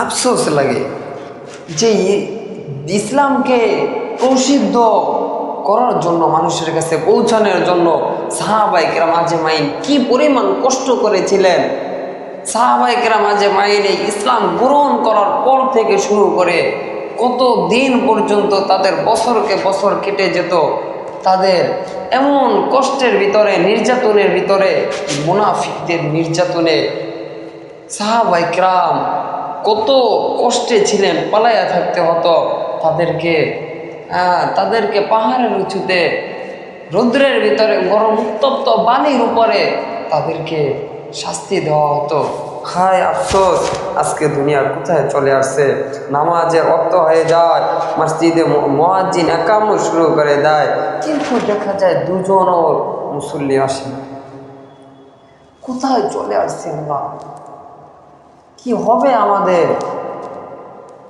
আফসোস লাগে যে ইসলামকে প্রসিদ্ধ করার জন্য, মানুষের কাছে পৌঁছানোর জন্য সাহাবায়ে কেরাম আজমাইন কি পরিমাণ কষ্ট করেছিলেন। সাহাবায়ে কেরাম আজমাইন এই ইসলাম গ্রহণ করার পর থেকে শুরু করে কত দিন পর্যন্ত তাদের বছরকে বছর কেটে যেত, তাদের এমন কষ্টের ভিতরে, নির্যাতনের ভিতরে, মুনাফিকদের নির্যাতনে সাহাবায়ে কেরাম কত কষ্টে ছিলেন, পালাইয়া থাকতে হতো তাদেরকে পাহাড়ের উঁচুতে রৌদ্রের ভিতরে গরম উত্তপ্ত বালির উপরে তাদেরকে শাস্তি দেওয়া হতো। হায় আফসোস, আজকে দুনিয়া কোথায় চলে আসছে। নামাজের অর্থ হয়ে যায়, মসজিদে মুয়াজ্জিন একামত শুরু করে দেয়, কিন্তু দেখা যায় দুজনও মুসল্লি আসে না। কোথায় চলে আসছে আমরা? কি হবে আমাদের?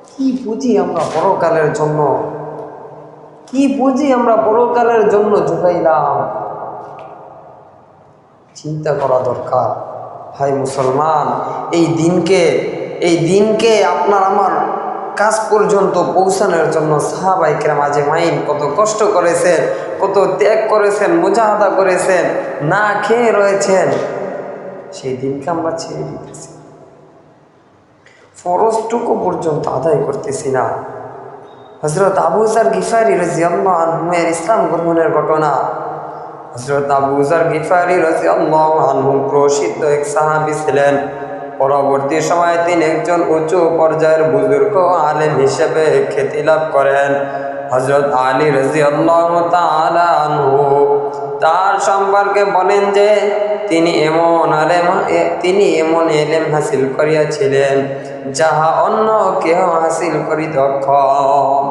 কি বুঝি আমরা পরকালের জন্য? কি বুঝি আমরা পরকালের জন্য জুগাইলাম? চিন্তা করা দরকার। ভাই মুসলমান, এই দিনকে আপনার আমার কাজ পর্যন্ত পৌঁছানোর জন্য সাহাবায়ে কেরাম আজমাইন কত কষ্ট করেছেন, কত ত্যাগ করেছেন, মুজাহাদা করেছেন, না খেয়ে রয়েছেন। সেই দিনকে আমরা ছেড়ে দিতেছি, ফরজটুকু পর্যন্ত আদায় করতেছি না। হযরত আবু যর গিফারি রাদিয়াল্লাহু আনহু এর ইসলাম গ্রহণের ঘটনা। হযরত আবু যর গিফারি রাদিয়াল্লাহু আনহু প্রসিদ্ধ এক সাহাবী ছিলেন। পরবর্তী সময়ে তিনি একজন উঁচু পর্যায়ের বুজুর্গ আলেম হিসেবে খ্যাতি লাভ করেন। হযরত আলী রাদিয়াল্লাহু তাআলা আনহু তার সম্পর্কে বলেন যে তিনি এমন এলেম হাসিল করিয়াছিলেন যাহা অন্য কেহ হাসিল করিতে অক্ষম,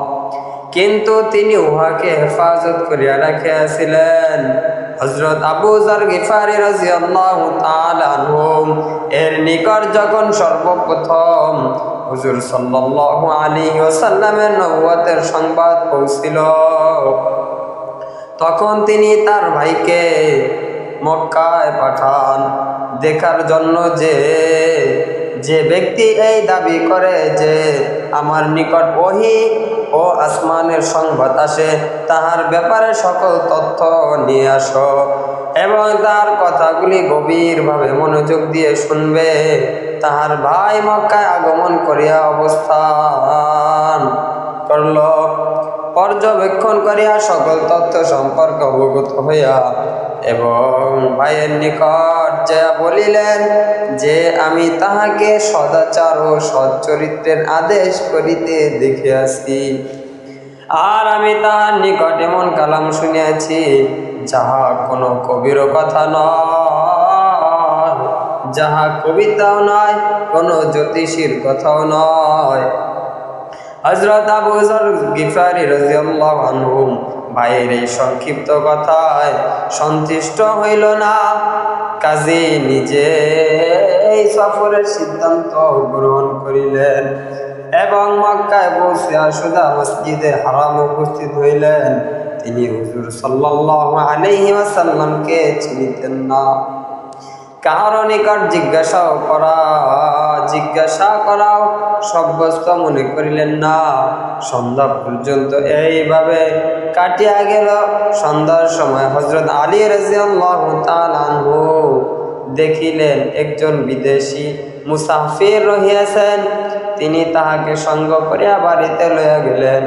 কিন্তু তিনি উহাকে হেফাজত করিয়া রাখিয়াছিলেন। হযরত আবু যর গিফারি রাদিয়াল্লাহু তাআলা আনহু এর নিকট যখন সর্বপ্রথম হুজুর সাল্লাল্লাহু আলাইহি ওয়াসাল্লামের নবুয়তের সংবাদ পৌঁছিল, তখন তিনি তার ভাইকে মক্কায় পাঠান দেখার জন্য যে ব্যক্তি এই দাবি করে যে আমার নিকট ওহী ও আসমানের সংবাদ আসে, তাহার ব্যাপারে সকল তথ্য নিয়ে আসো এবং তার কথাগুলি গভীরভাবে মনোযোগ দিয়ে শুনবে। তাহার ভাই মক্কায় আগমন করিয়া অবস্থান করল। পর্যবেক্ষণ করিয়া সকল তথ্য সম্পর্কে অবগত হইয়া এবং ভাইয়ের নিকট যা বলিলেন যে আমি তাহাকে সদাচার ও সচ্চরিত্রের আদেশ করিতে দেখিয়াছি, আর আমি তাহার নিকট এমন কালাম শুনিয়াছি যাহা কোনো কবির কথা নয়, যাহা কবিতাও নয়, কোনো জ্যোতিষীর কথাও নয়। হযরত আবু যর গিফারি রাদিয়াল্লাহু আনহু ভাইয়ের এই সংক্ষিপ্ত কথায় সন্তুষ্ট হইল না, কাজী নিজে এই সফরের সিদ্ধান্ত গ্রহণ করিলেন এবং মক্কায় পৌঁছিয়া সুদা মসজিদে হারাম উপস্থিত হইলেন। তিনি হুজুর সাল্লাল্লাহু আলাইহি ওয়াসাল্লামকে চিনিতেন না। কারো নিকট জিজ্ঞাসা করাও সাব্যস্ত মনে করিলেন না। সন্ধ্যা পর্যন্ত এইভাবে কাটিয়া গেল। সন্ধ্যার সময় হযরত আলী রাদিয়াল্লাহু তাআলা আনহু দেখিলেন একজন বিদেশী মুসাফির রহিয়াছেন। তিনি তাহাকে সঙ্গ করিয়া বাড়িতে লইয়া গেলেন।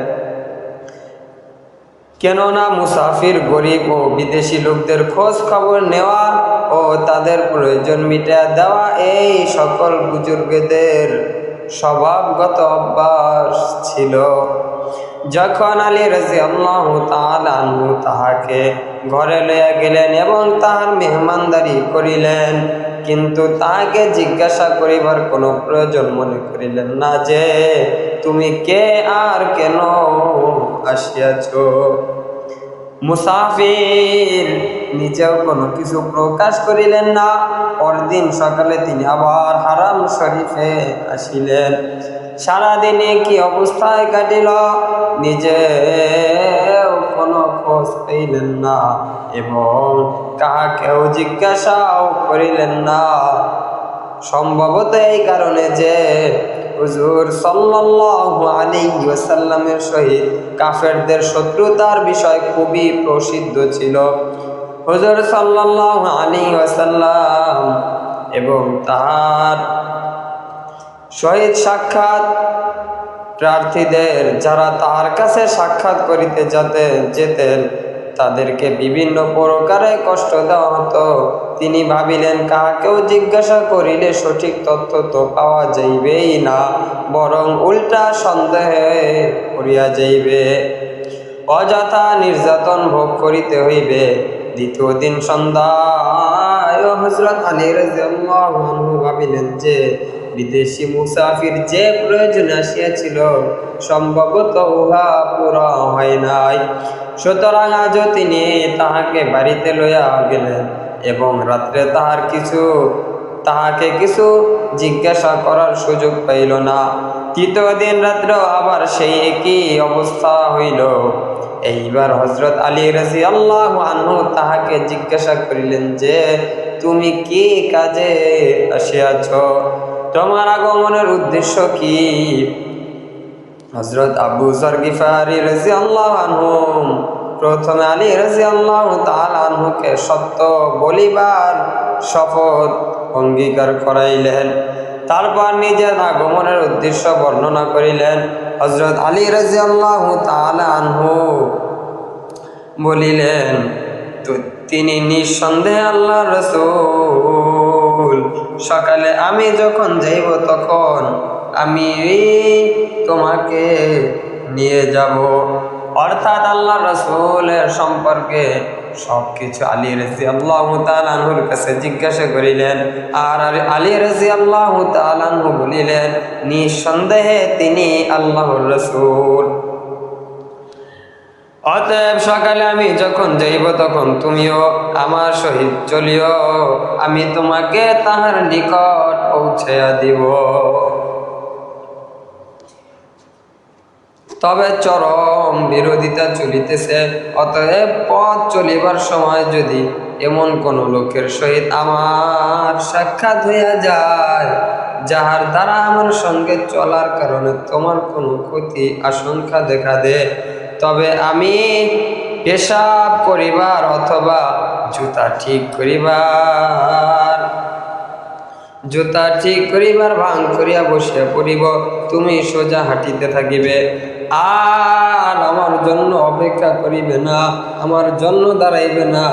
কেননা মুসাফির গরিব ও বিদেশি লোকদের খোঁজ খবর নেওয়া ও তাদের প্রয়োজন মিটিয়ে দেওয়া এই সকল বুজুর্গদের স্বভাবগত অভ্যাস ছিল। যখন আলী রাদিয়াল্লাহু তাআলা আনহু তাহাকে ঘরে লইয়া গেলেন এবং তাহার মেহমানদারি করিলেন, কিন্তু তাহাকে জিজ্ঞাসা করিবার কোনো প্রয়োজন মনে করিলেন না যে তুমি কে আর কেন আসিয়াছ। মুসাফির নিজেও কোনো কিছু প্রকাশ করিলেন না। পরদিন সকালে তিনি আবার হারাম শরীফে আসিলেন। সারাদিনে কি অবস্থায় কাটিল নিজেও কোনো খোঁজ পাইলেন না এবং কাহাকেও জিজ্ঞাসাও করিলেন না। সম্ভবত এই কারণে যে হুজুর সাল্লাল্লাহু আলাইহি ওয়াসাল্লামের সহিত কাফেরদের শত্রুতার বিষয় খুবই প্রসিদ্ধ ছিল। হুজুর সাল্লাল্লাহু আলাইহি ওয়াসাল্লাম এবং তার সহিত সাক্ষাৎ প্রার্থীদের যারা তার কাছে সাক্ষাৎ করিতে যেতেন তাদেরকে বিভিন্ন প্রকারে কষ্ট দেওয়া হতো। তিনি ভাবিলেন, কাহাকেও জিজ্ঞাসা করিলে সঠিক তথ্য তো পাওয়া যাইবেই না, বরং উল্টা সন্দেহে পড়িয়া যাইবে, অযথা নির্যাতন ভোগ করিতে হইবে। দ্বিতীয় দিন সন্ধ্যায় হযরত আলী রাদিয়াল্লাহু আনহু ভাবিলেন যে বিদেশি মুসাফির যে প্রয়োজন আসিয়াছিল সম্ভবত উহা পুরা হয় নাই, সুতরাং আজও তিনি তাহাকে বাড়িতে লইয়া গেলেন এবং রাত্রে তাহাকে কিছু জিজ্ঞাসা করার সুযোগ পাইল না। তৃতীয় দিন রাত্রেও আবার সেই একই অবস্থা হইল। এইবার হযরত আলী রাদিয়াল্লাহু আনহু তাহাকে জিজ্ঞাসা করিলেন যে, তুমি কি কাজে আসিয়াছ? তোমার আগমনের উদ্দেশ্য কি? হযরত আবু যর গিফারী রাদিয়াল্লাহু আনহু প্রথমে আলী রাদিয়াল্লাহু তাআলা আনহুকে সত্য বলিবার শপথ অঙ্গীকার করাইলেন। তারপর নিজের আগমনের উদ্দেশ্য বর্ণনা করিলেন। হযরত আলী রাদিয়াল্লাহু তাআলা আনহু বলিলেন, তিনি নিঃসন্দেহে আল্লাহর রাসূল। সকালে আমি যখন যাইব তখন আমি তোমাকে নিয়ে যাব। অর্থাৎ আল্লাহর রাসূলের সম্পর্কে সবকিছু আলী রাদিয়াল্লাহু তাআলা আনহুর কাছে জিজ্ঞাসা করিলেন। আর আলী রাদিয়াল্লাহু তাআলা আনহু বলিলেন, নিঃসন্দেহে তিনি আল্লাহর রাসূল। অতএব সকালে আমি যখন যাইব তখন তুমিও আমার সহিত চলিও, আমি তোমাকে তাহার নিকট পৌঁছাইয়া দিব। তবে চরম বিরোধিতা চলিতেছে, অতএব পথ চলিবার সময় যদি এমন কোন লোকের সহিত আমার সাক্ষাৎ হইয়া যায় যাহার দ্বারা আমার সঙ্গে চলার কারণে তোমার কোনো ক্ষতি আশঙ্কা দেখা দে, তবে আমি পেশাব করিবার অথবা জুতা ঠিক করিবার ভান করিয়া বসিয়া পড়িব। তুমি সোজা হাঁটিতে থাকিবে, আর আমার জন্য অপেক্ষা করিবে না, আমার জন্য দাঁড়াইবে না।